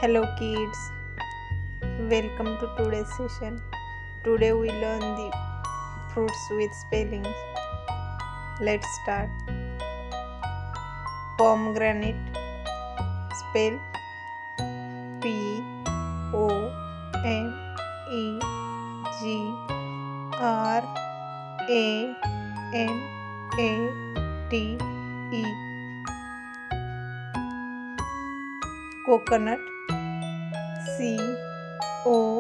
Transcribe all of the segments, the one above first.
Hello kids, welcome to today's session. Today we learn the fruits with spellings. Let's start. Pomegranate, spell P-O-M-E-G-R-A-N-A-T-E. Coconut, C-O-C-O-N-U-T.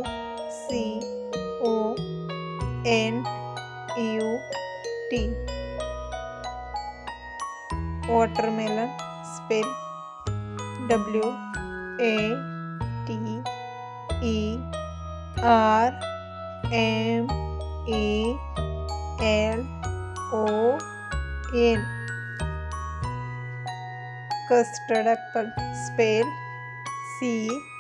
Watermelon, spell W-A-T-E-R-M-E-L-O-N. Custard apple, spell C-U-S-T-A-R-D-A-P-P-L-E.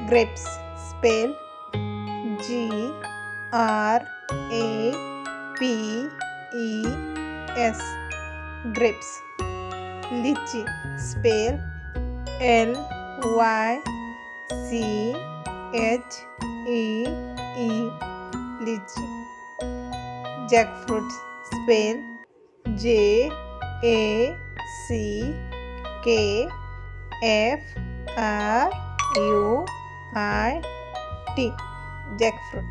Grapes, spell G-R-A-P-E-S. Grapes. Lychee, spell L-Y-C-H-E-E. Lychee. Jackfruit, spell J-A-C-K-F-R-U-I-T. Jackfruit.